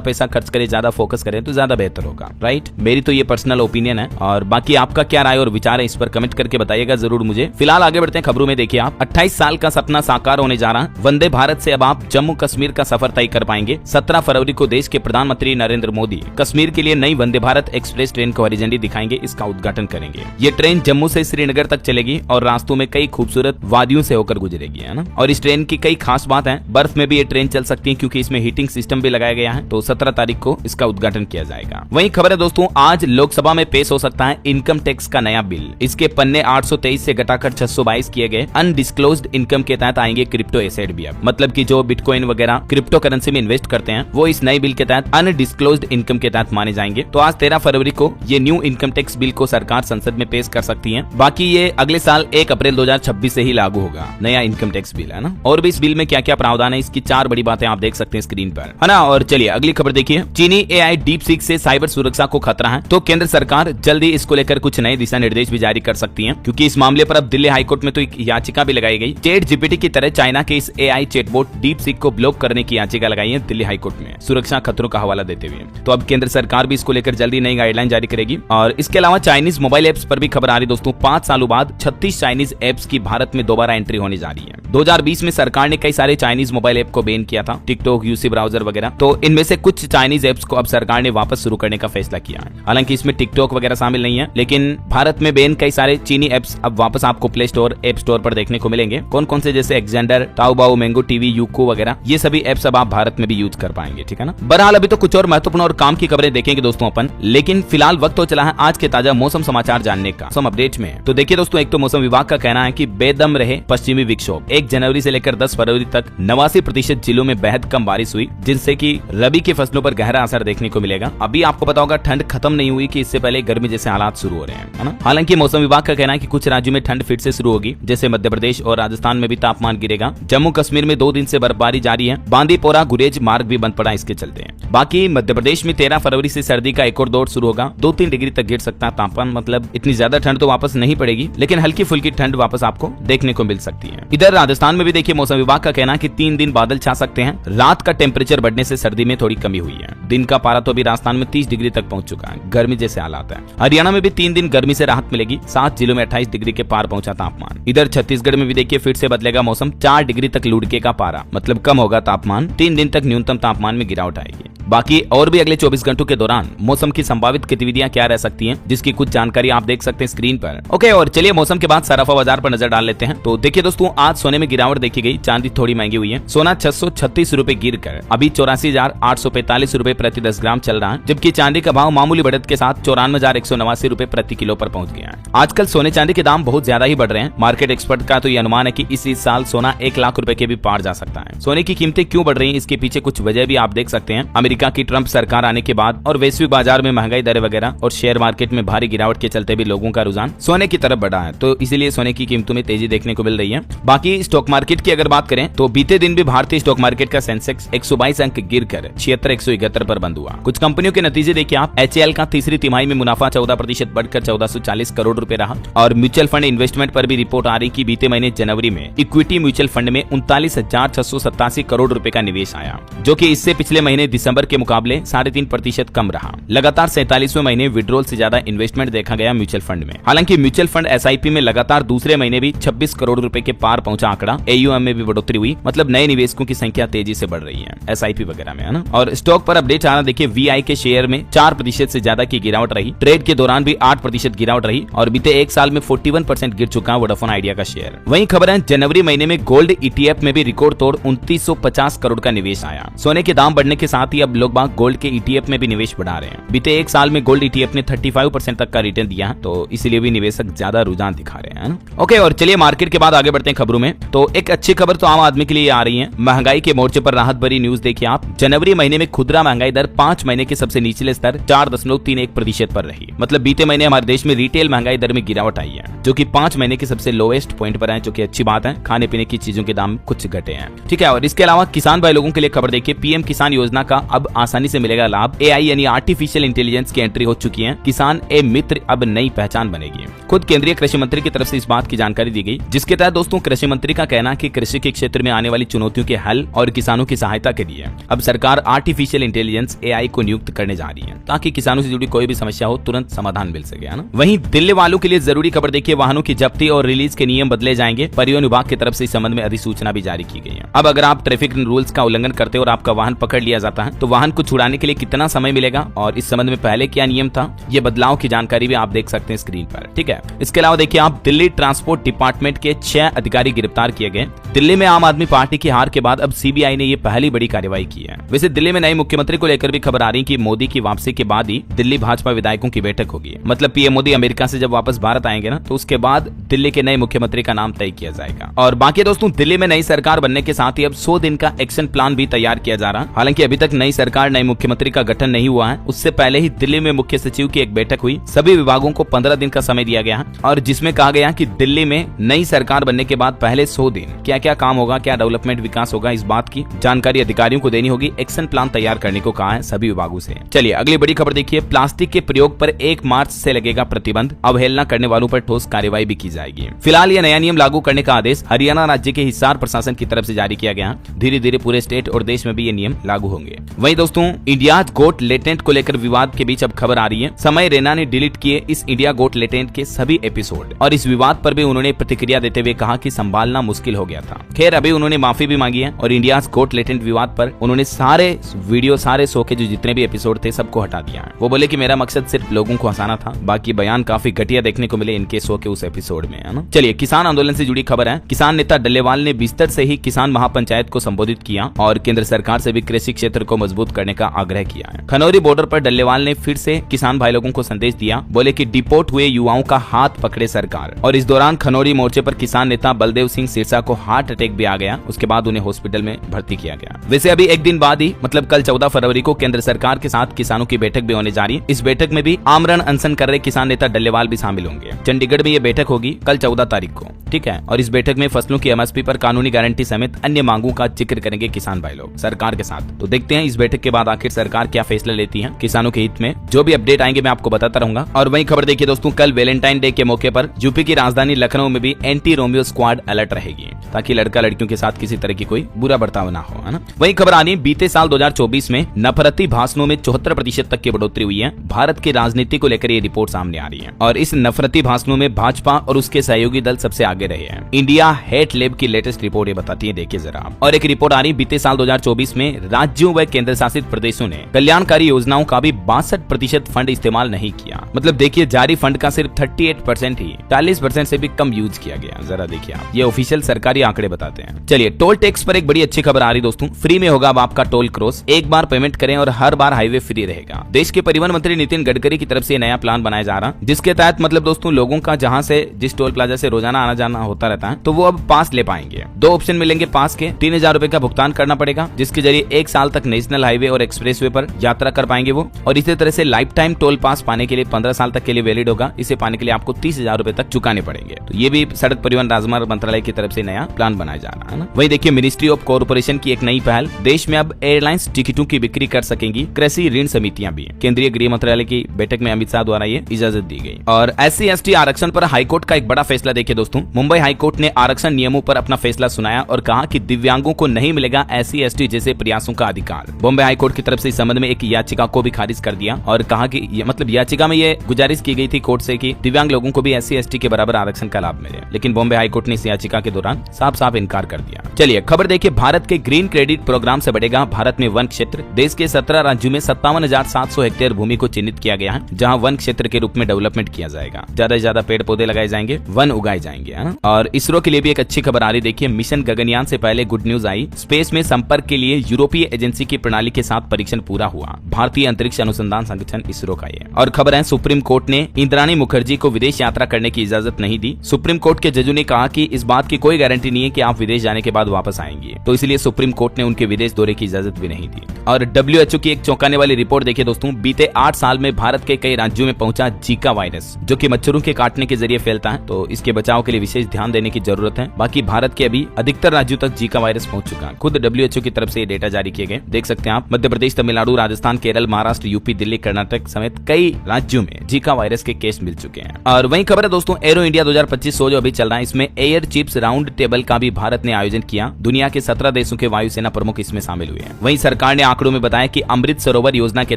पैसा खर्च करे, ज्यादा फोकस करे तो ज्यादा बेहतर होगा। राइट, मेरी तो ये पर्सनल ओपिनियन है और बाकी आपका क्या राय और विचार है इस पर कमेंट करके बताइएगा जरूर मुझे। फिलहाल आगे बढ़ते हैं खबरों में। देखिए आप 28 साल का सपना साकार होने जा रहा। वंदे भारत से अब आप जम्मू कश्मीर का सफर तय कर पाएंगे। 17 फरवरी को देश के प्रधानमंत्री नरेंद्र मोदी कश्मीर के लिए नई वंदे भारत एक्सप्रेस ट्रेन को हरी झंडी दिखाएंगे, इसका उद्घाटन करेंगे। ये ट्रेन जम्मू से श्रीनगर तक चलेगी और रास्तों में कई खूबसूरत वादियों से होकर गुजरेगी, है ना। और इस ट्रेन की कई खास बात है, बर्फ में भी ये ट्रेन चल सकती है क्योंकि इसमें हीटिंग सिस्टम भी लगाया गया है। तो 17 तारीख को इसका उद्घाटन किया जाएगा। वहीं खबर है दोस्तों, आज लोकसभा में पेश हो सकता है इनकम टैक्स का नया बिल। इसके पन्ने 823 से घटाकर 622 किए गए। अनडिस्क्लोज्ड इनकम के तहत आएंगे क्रिप्टो एसेट भी। अब मतलब कि जो बिटकॉइन वगैरह क्रिप्टो करेंसी में इन्वेस्ट करते हैं वो इस नए बिल के तहत अनडिस्क्लोज्ड इनकम के तहत माने जाएंगे। तो आज 13 फरवरी को ये न्यू इनकम टैक्स बिल को सरकार संसद में पेश कर सकती है। बाकी ये अगले साल 1 अप्रैल 2026 से ही लागू होगा, नया इनकम टैक्स बिल, है ना। और भी इस बिल में क्या क्या प्रावधान है, इसकी 4 बड़ी बातें आप देख सकते हैं स्क्रीन पर, है ना। और चलिए अगली खबर देखिए। चीनी एआई डीप सीक से साइबर सुरक्षा को खतरा है, तो केंद्र सरकार जल्दी इसको लेकर कुछ नए दिशा निर्देश भी जारी कर सकती है, क्योंकि इस मामले पर अब दिल्ली हाईकोर्ट में तो एक याचिका भी लगाई गई। चैट जीपीटी की तरह चाइना के इस एआई चैटबॉट डीप सीक को ब्लॉक करने की याचिका लगाई है दिल्ली हाईकोर्ट में, सुरक्षा खतरों का हवाला देते हुए। तो अब केंद्र सरकार भी इसको लेकर जल्दी नई गाइडलाइन जारी करेगी। और इसके अलावा चाइनीज मोबाइल एप्स पर भी खबर आ रही दोस्तों। 5 सालों बाद 36 चाइनीज एप्स की भारत में दोबारा एंट्री होने जा रही है। 2020 में सरकार ने कई सारे चाइनीज मोबाइल ऐप को बैन किया था, टिकटॉक, यूसी ब्राउजर वगैरह। तो इनमें से कुछ चाइनीज एप्स को अब सरकार ने वापस शुरू करने का फैसला किया है। हालांकि इसमें टिकटॉक वगैरह शामिल नहीं है, लेकिन भारत में बैन कई सारे चीनी एप्स अब वापस आपको प्ले स्टोर, ऐप स्टोर पर देखने को मिलेंगे। कौन कौन से, जैसे एक्जेंडर, ताओबाओ, मैंगो टीवी, यूको वगैरह, ये सभी एप्स अब आप भारत में भी यूज कर पाएंगे, ठीक है ना। बहरहाल अभी तो कुछ और महत्वपूर्ण और काम की खबरें देखेंगे दोस्तों अपन, लेकिन फिलहाल वक्त हो चला है आज के ताजा मौसम समाचार जानने का, मौसम अपडेट में। तो देखिए दोस्तों, एक तो मौसम विभाग का कहना है कि बेदम रहे पश्चिमी विक्षोभ। 1 जनवरी से लेकर 10 फरवरी तक 89% जिलों में बेहद कम बारिश हुई, जिनसे कि रबी की फसलों पर गहरा असर देखने को मिलेगा। अभी आपको पता होगा ठंड खत्म नहीं हुई कि इससे पहले गर्मी जैसे हालात शुरू हो रहे हैं, है ना। हालांकि मौसम विभाग का कहना है कि कुछ राज्यों में ठंड फिर से शुरू होगी, जैसे मध्य प्रदेश और राजस्थान में भी तापमान गिरेगा। जम्मू कश्मीर में 2 दिन से बर्फबारी जारी है। बांदीपोरा गुरेज मार्ग भी बंद पड़ा इसके चलते। बाकी मध्य प्रदेश में 13 फरवरी से सर्दी का एक और दौर शुरू होगा। 2-3 डिग्री तक गिर सकता है तापमान, मतलब इतनी ज्यादा ठंड तो वापस नहीं पड़ेगी, लेकिन हल्की फुल्की ठंड वापस आपको देखने को मिल सकती है। इधर राजस्थान में भी देखिए मौसम विभाग का कहना है कि 3 दिन बादल छा सकते हैं। रात का टेम्परेचर बढ़ने से सर्दी में थोड़ी कमी हुई है। दिन का पारा तो अभी राजस्थान में 30 डिग्री तक पहुंच चुका है, गर्मी जैसे हालात है। हरियाणा में भी 3 दिन गर्मी से राहत मिलेगी। 7 जिलों में 28 डिग्री के पार पहुंचा तापमान। इधर छत्तीसगढ़ में भी देखिए फिर से बदलेगा मौसम। 4 डिग्री तक लुढ़के का पारा, मतलब कम होगा तापमान। 3 दिन तक न्यूनतम तापमान में गिरावट आएगी। बाकी और भी अगले 24 घंटों के दौरान मौसम की संभावित गतिविधियां क्या रह सकती हैं, जिसकी कुछ जानकारी आप देख सकते हैं स्क्रीन पर। ओके, और चलिए मौसम के बाद सराफा बाजार पर नजर डाल लेते हैं। तो देखिए दोस्तों, आज सोने में गिरावट देखी गई। चांदी थोड़ी महंगी हुई है। सोना 636 रुपए गिर कर अभी 84,845 रुपए प्रति 10 ग्राम चल रहा है, जबकि चांदी का भाव मामूली बढ़त के साथ 54,189 रुपए प्रति किलो पर पहुंच गया है। आजकल सोने चांदी के दाम बहुत ज्यादा ही बढ़ रहे हैं। मार्केट एक्सपर्ट का तो ये अनुमान है कि इसी साल सोना 1 लाख रुपए के भी पार जा सकता है। सोने की कीमतें क्यों बढ़ रही है, इसके पीछे कुछ वजह भी आप देख सकते हैं। अमेरिका की ट्रंप सरकार आने के बाद और वैश्विक बाजार में महंगाई दरें वगैरह और शेयर मार्केट में भारी गिरावट के चलते भी लोगों का रुझान सोने की तरफ बढ़ा है, तो इसीलिए सोने की कीमतों में तेजी देखने को मिल रही है। बाकी स्टॉक मार्केट की अगर बात करें तो बीते दिन भी भारतीय स्टॉक मार्केट का सेंसेक्स 122 अंक गिरकर 76,171 पर बंद हुआ। कुछ कंपनियों के नतीजे देखिए आप। HAL का तीसरी तिमाही में मुनाफा 14% बढ़कर 1440 करोड़ रुपए रहा। और म्यूचुअल फंड इन्वेस्टमेंट पर भी रिपोर्ट आ रही कि बीते महीने जनवरी में इक्विटी म्यूचुअल फंड में 39,687 करोड़ रुपए का निवेश आया, जो कि इससे पिछले महीने दिसंबर के मुकाबले 3.5% कम रहा। लगातार 47वें महीने विड्रॉल से ज्यादा इन्वेस्टमेंट देखा गया म्यूचुअल फंड में। हालांकि म्यूचुअल फंड SIP में लगातार दूसरे महीने भी 26 करोड़ रुपए के पार पहुंचा आंकड़ा। AUM में भी बढ़ोतरी हुई, मतलब नए निवेशकों की संख्या तेजी से बढ़ रही है SIP वगैरह में, है ना। और स्टॉक पर अपडेट आना देखिए। VI के शेयर में 4% से ज्यादा की गिरावट रही। ट्रेड के दौरान भी 8% गिरावट रही और बीते 1 साल में 41% गिर चुका वोडाफोन आइडिया का शेयर। वहीं खबर है जनवरी महीने में गोल्ड ETF में भी रिकॉर्ड तोड़ 2950 करोड़ का निवेश आया। सोने के दाम बढ़ने के साथ ही अब लोग बाग गोल्ड के ETF में भी निवेश बढ़ा रहे हैं। बीते 1 साल में गोल्ड ETF ने 35% तक का रिटर्न दिया है, तो इसीलिए भी निवेशक ज्यादा रुझान दिखा रहे हैं। ओके, और चलिए मार्केट के बाद आगे बढ़ते हैं खबरों में। तो एक अच्छी खबर तो आम आदमी के लिए आ रही है। महंगाई के मोर्चे पर राहत भरी न्यूज देखिए आप। जनवरी महीने में खुदरा महंगाई दर 5 महीने के सबसे निचले स्तर 4.31% पर रही। मतलब बीते महीने हमारे देश में रिटेल महंगाई दर में गिरावट आई है, जो कि 5 महीने के सबसे लोएस्ट पॉइंट पर है, जो कि अच्छी बात है। खाने पीने की चीजों के दाम कुछ घटे हैं, ठीक है। और इसके अलावा किसान भाई लोगों के लिए खबर देखिए। PM किसान योजना का अब अब आसानी से मिलेगा लाभ। एआई यानी आर्टिफिशियल इंटेलिजेंस की एंट्री हो चुकी है। किसान ए मित्र अब नई पहचान बनेगी। खुद केंद्रीय कृषि मंत्री की तरफ से इस बात की जानकारी दी गई, जिसके तहत दोस्तों कृषि मंत्री का कहना है कि कृषि के क्षेत्र में आने वाली चुनौतियों के हल और किसानों की सहायता के लिए अब सरकार आर्टिफिशियल इंटेलिजेंस एआई को नियुक्त करने जा रही है, ताकि किसानों से जुड़ी कोई भी समस्या हो तुरंत समाधान मिल सके, है ना। वहीं दिल्ली वालों के लिए जरूरी खबर देखिए, वाहनों की जब्ती और रिलीज के नियम बदले जाएंगे। परिवहन विभाग की तरफ से इस संबंध में अधिसूचना भी जारी की गई है। अब अगर आप ट्रैफिक रूल्स का उल्लंघन करते और आपका वाहन पकड़ लिया जाता है तो वाहन को छुड़ाने के लिए कितना समय मिलेगा और इस संबंध में पहले क्या नियम था, ये बदलाव की जानकारी भी आप देख सकते हैं स्क्रीन पर, ठीक है। इसके अलावा देखिए आप, दिल्ली ट्रांसपोर्ट डिपार्टमेंट के 6 अधिकारी गिरफ्तार किए गए। दिल्ली में आम आदमी पार्टी की हार के बाद अब सीबीआई ने ये पहली बड़ी कार्रवाई की है। वैसे दिल्ली में नए मुख्यमंत्री को लेकर भी खबर आ रही कि मोदी की वापसी के बाद ही दिल्ली भाजपा विधायकों की बैठक होगी। मतलब पीएम मोदी अमेरिका से जब वापस भारत आएंगे ना, तो उसके बाद दिल्ली के नए मुख्यमंत्री का नाम तय किया जाएगा। और बाकी दोस्तों, दिल्ली में नई सरकार बनने के साथ ही अब 100 दिन का एक्शन प्लान भी तैयार किया जा रहा है। हालांकि अभी तक नई सरकार, नए मुख्यमंत्री का गठन नहीं हुआ है। उससे पहले ही दिल्ली में मुख्य सचिव की एक बैठक हुई। सभी विभागों को 15 दिन का समय दिया गया है और जिसमें कहा गया कि दिल्ली में नई सरकार बनने के बाद पहले 100 दिन क्या क्या काम होगा, क्या डेवलपमेंट विकास होगा, इस बात की जानकारी अधिकारियों को देनी होगी। एक्शन प्लान तैयार करने को कहा है सभी विभागों से। चलिए अगली बड़ी खबर देखिए, प्लास्टिक के प्रयोग पर 1 मार्च से लगेगा प्रतिबंध। अवहेलना करने वालों पर ठोस कार्रवाई भी की जाएगी। फिलहाल यह नया नियम लागू करने का आदेश हरियाणा राज्य के हिसार प्रशासन की तरफ से जारी किया गया। धीरे धीरे पूरे स्टेट और देश में भी ये नियम लागू होंगे। वहीं दोस्तों, इंडिया गोट लेटेंट को लेकर विवाद के बीच अब खबर आ रही है। समय रैना ने डिलीट किए इस इंडिया गोट लेटेंट के सभी एपिसोड और इस विवाद पर भी उन्होंने प्रतिक्रिया देते हुए कहा कि संभालना मुश्किल हो गया था। खैर अभी उन्होंने माफी भी मांगी है और इंडिया गोट लेटेंट विवाद पर उन्होंने सारे वीडियो, सारे शो के जो जितने भी एपिसोड थे सबको हटा दिया है। वो बोले कि मेरा मकसद सिर्फ लोगों को हंसाना था, बाकी बयान काफी घटिया देखने को मिले इनके शो के उस एपिसोड में, है ना। चलिए किसान आंदोलन से जुड़ी खबर है। किसान नेता डल्लेवाल ने बिस्तर से ही किसान महापंचायत को संबोधित किया और केंद्र सरकार से भी कृषि क्षेत्र को मजबूत करने का आग्रह किया है। खनौरी बॉर्डर पर डल्लेवाल ने फिर से किसान भाई लोगों को संदेश दिया। बोले कि डिपोर्ट हुए युवाओं का हाथ पकड़े सरकार। और इस दौरान खनौरी मोर्चे पर किसान नेता बलदेव सिंह सिरसा को हार्ट अटैक भी आ गया। उसके बाद उन्हें हॉस्पिटल में भर्ती किया गया। वैसे अभी एक दिन बाद ही मतलब कल 14 फरवरी को केंद्र सरकार के साथ किसानों की बैठक भी होने जा रही है। इस बैठक में भी आमरण अनशन कर रहे किसान नेता डल्लेवाल भी शामिल होंगे। चंडीगढ़ में ये बैठक होगी कल 14 तारीख को, ठीक है। और इस बैठक में फसलों की एमएसपी पर कानूनी गारंटी समेत अन्य मांगों का जिक्र करेंगे किसान भाई लोग सरकार के साथ। तो देखते हैं इस बैठक के बाद आखिर सरकार क्या फैसला लेती है किसानों के हित में। जो भी अपडेट आएंगे मैं आपको बताता रहूंगा। और वही खबर देखिए दोस्तों, कल वैलेंटाइन डे के मौके पर यूपी की राजधानी लखनऊ में भी एंटी रोमियो स्क्वाड अलर्ट रहेगी, ताकि लड़का लड़कियों के साथ किसी तरह की कोई बुरा बर्ताव ना हो, है ना। वही खबर आनी, बीते साल 2024 में नफरती भाषणों में 74% तक की बढ़ोतरी हुई है। भारत की राजनीति को लेकर ये रिपोर्ट सामने आ रही है और इस नफरती भाषणों में भाजपा और उसके सहयोगी दल सबसे आगे रहे हैं। इंडिया हेट लैब की लेटेस्ट रिपोर्ट ये बताती है, देखिए जरा। और एक रिपोर्ट आ रही, बीते साल 2024 में राज्यों व केंद्र शासित प्रदेशों ने कल्याणकारी योजनाओं का भी 62% फंड इस्तेमाल नहीं किया। मतलब देखिए जारी फंड का सिर्फ 38% ही 40% से भी कम यूज किया गया। जरा देखिए आप, ये ऑफिशियल सरकारी आंकड़े बताते हैं। चलिए टोल टैक्स पर एक बड़ी अच्छी खबर आ रही दोस्तों, फ्री में होगा अब आपका टोल क्रॉस। एक बार पेमेंट करें और हर बार हाईवे फ्री रहेगा। देश के परिवहन मंत्री नितिन गडकरी की तरफ से नया प्लान बनाया जा रहा, जिसके तहत मतलब दोस्तों लोगों का जहां से जिस टोल प्लाजा से रोजाना आना जाना होता रहता है, तो वो अब पास ले पाएंगे। 2 ऑप्शन मिलेंगे पास के। 3000 रुपए का भुगतान करना पड़ेगा, जिसके जरिए 1 साल तक नेशनल हाईवे और एक्सप्रेसवे पर यात्रा कर पाएंगे वो। और इसी तरह से लाइफ टाइम टोल पास पाने के लिए 15 साल तक के लिए वैलिड होगा। इसे पाने के लिए आपको 30,000 रुपए तक चुकाने पड़ेंगे। तो ये भी सड़क परिवहन राजमार्ग मंत्रालय की तरफ से नया प्लान बनाया जा रहा है ना। वही देखिए मिनिस्ट्री ऑफ कॉर्पोरेशन की एक नई पहल, देश में अब एयरलाइंस टिकटों की बिक्री कर सकेंगी कृषि ऋण समितियां भी। केंद्रीय गृह मंत्रालय की बैठक में अमित शाह द्वारा ये इजाजत दी गई। और SC/ST आरक्षण पर हाईकोर्ट का एक बड़ा फैसला देखिए दोस्तों, मुंबई हाईकोर्ट ने आरक्षण नियमों पर अपना फैसला सुनाया और कहा कि दिव्यांगों को नहीं मिलेगा SC/ST जैसे प्रयासों का अधिकार। बॉम्बे हाईकोर्ट की तरफ से इस संबंध में एक याचिका को भी खारिज कर दिया और कहा कि मतलब याचिका में ये गुजारिश की गई थी कोर्ट से कि दिव्यांग लोगों को भी SC/ST के बराबर आरक्षण का लाभ मिले, लेकिन बॉम्बे हाईकोर्ट ने इस याचिका के दौरान साफ साफ इनकार कर दिया। चलिए खबर देखिए, भारत के ग्रीन क्रेडिट प्रोग्राम से बढ़ेगा भारत में वन क्षेत्र। देश के 17 राज्यों में 57,700 हेक्टेयर भूमि को चिन्हित किया गया है, जहां वन क्षेत्र के रूप में डेवलपमेंट किया जाएगा। ज्यादा से ज्यादा पेड़ पौधे लगाए जाएंगे, वन उगाए जाएंगे, है ना। और इसरो के लिए भी एक अच्छी खबर आ रही, देखिए मिशन गगनयान से पहले गुड न्यूज आई। स्पेस में संपर्क के लिए यूरोपीय एजेंसी की प्रणाली के साथ परीक्षण पूरा हुआ। भारतीय अंतरिक्ष अनुसंधान संगठन इसरो का ये। और खबर है, सुप्रीम कोर्ट ने इंद्राणी मुखर्जी को विदेश यात्रा करने की इजाजत नहीं दी। सुप्रीम कोर्ट के जजों ने कहा कि इस बात की कोई गारंटी नहीं है कि आप विदेश जाने के बाद वापस आएंगे, तो इसलिए सुप्रीम कोर्ट ने उनके विदेश दौरे की इजाजत भी नहीं दी। और WHO की एक चौंकाने वाली रिपोर्ट देखिए दोस्तों, बीते 8 साल में भारत के कई राज्यों में पहुंचा जीका वायरस, जो कि मच्छरों के काटने के जरिए फैलता है। तो इसके बचाव के लिए विशेष ध्यान देने की जरूरत है। बाकी भारत के अभी अधिकतर राज्यों तक जीका वायरस पहुंच चुका है। खुद WHO की तरफ से ये डेटा जारी किए गए, देख सकते हैं आप, मध्य प्रदेश, तमिलनाडु, राजस्थान, केरल, महाराष्ट्र, यूपी, दिल्ली, कर्नाटक समेत कई राज्यों में जीका वायरस के केस मिल चुके हैं। और वहीं खबर है दोस्तों, एरो इंडिया 2025 शो जो अभी चल रहा है, इसमें एयर चीफ्स राउंड टेबल का भी भारत ने आयोजन किया। दुनिया के 17 देशों के वायुसेना प्रमुख इसमें शामिल हुए हैं। वहीं सरकार ने आंकड़ों में बताया कि अमृत सरोवर योजना के